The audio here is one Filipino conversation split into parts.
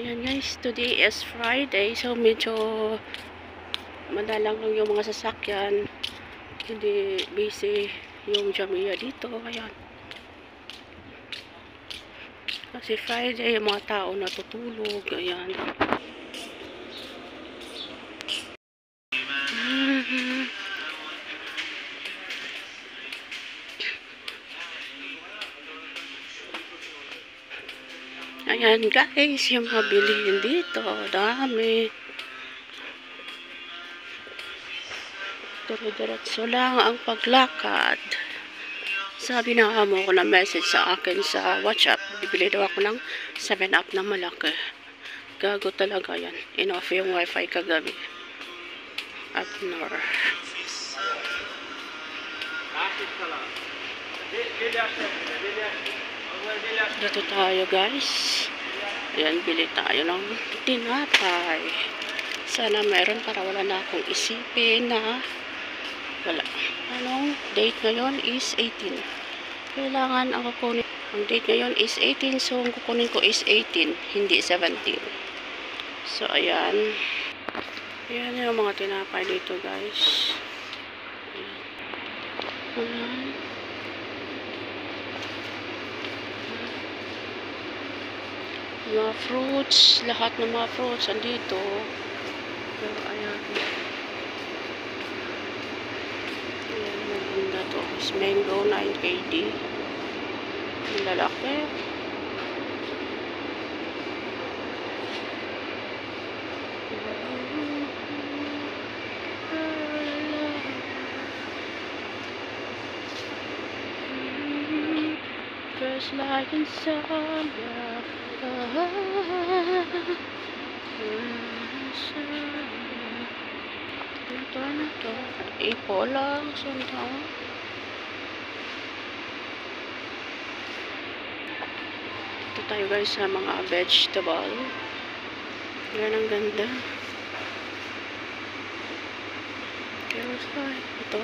Ayan guys, today is Friday, so medyo madalang lang yung mga sasakyan, hindi busy yung Jamia dito. Ayan, kasi Friday yung mga tao natutulog. Ayan. Ayan guys, yung mga bilihin dito, dami. Diretso lang ang paglakad. Sabi na amo ko na message sa akin sa WhatsApp, bibili daw ako ng 7-Up na malaki. Gago talaga yan. In-off yung wifi kagabi. Abnor. Dito tayo guys. Ayan, bili tayo ng tinapay. Sana meron para wala na akong isipin na wala. Anong date ngayon is 18. Kailangan ang kukunin. Ang date ngayon is 18, so ang kukunin ko is 18, hindi 17. So ayan. Ayan yung mga tinapay dito guys. Ayan. Mga fruits, lahat ng mga fruits andito. So ayan. Ayan, maganda to. Is mango 9 KD. Ang lalaki. Just like in summer. Ito na to. Ipo lang. Sundaw. Ito tayo guys sa mga vegetable. Yan ang ganda. Ito. Ito.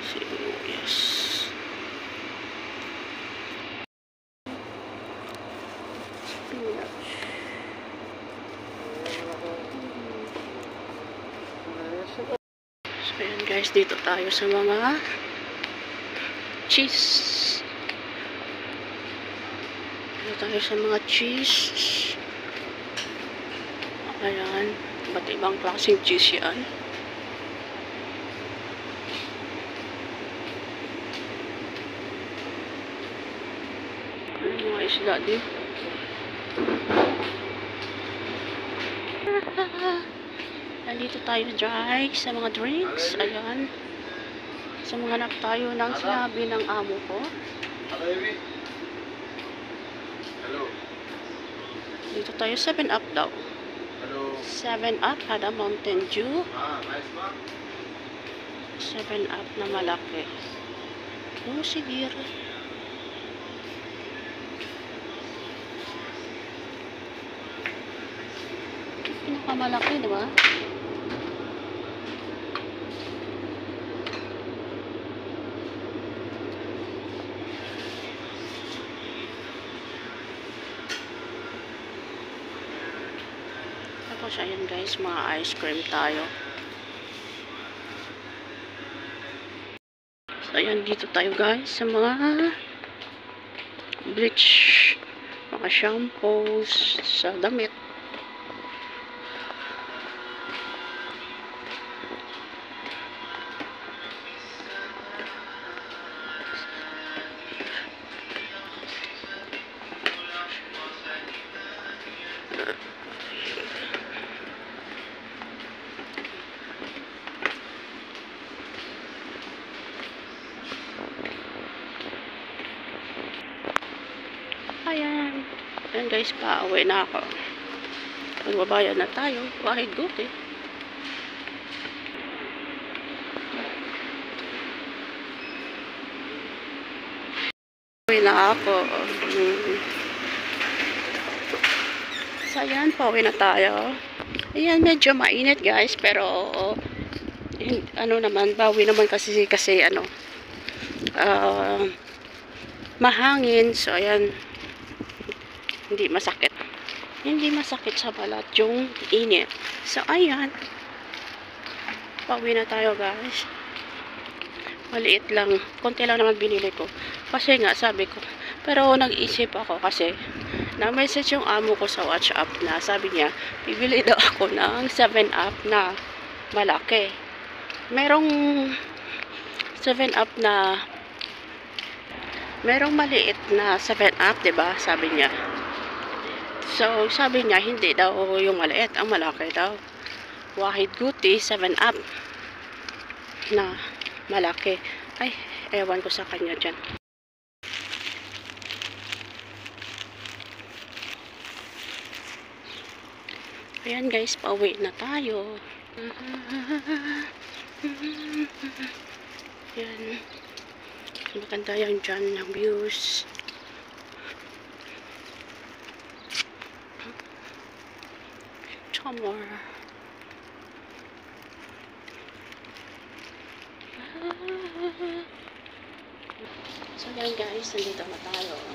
Sibuyas. Spinach. So ayan guys, dito tayo sa mga cheese. Dito tayo sa mga cheese. Ayan, iba't ibang klaseng cheese yan. Ayan mga isda din. Nandito tayo guys sa mga drinks. Ayan. So maghanap tayo ng sinabi ng amo ko. Dito tayo 7-Up daw. 7-Up ada Mountain Dew. 7-Up na malaki. Oh, sige. Pinakamalaki, di ba? Tapos ayan guys, mga ice cream tayo. So ayan, dito tayo guys sa mga bleach, mga shampoos, sa damit. Ayan. Ayan guys, pauwi na ako. Magbabayad na tayo. Wahid good eh. Pauwi na ako. So ayan, pauwi na tayo. Ayan, medyo mainit guys, pero ano naman, bawi naman kasi ano, mahangin. So, ayan, hindi masakit. Hindi masakit sa balat yung init. So, ayan. Pauwi na tayo, guys. Maliit lang. Konti lang naman binili ko. Kasi nga, sabi ko. Pero, nag-isip ako kasi na-message yung amo ko sa WhatsApp na sabi niya, bibili daw ako ng 7-Up na malaki. Merong 7-Up na merong maliit na 7-Up, 'di ba? Sabi niya. So, sabi niya, hindi daw yung maliit, ang malaki daw. Wahid Guti 7-Up na malaki. Ay, ewan ko sa kanya dyan. Ayan guys, pauwi na tayo. Ayan. Maganda yan dyan ng views. Chamor. So yan guys, nandito na tayo.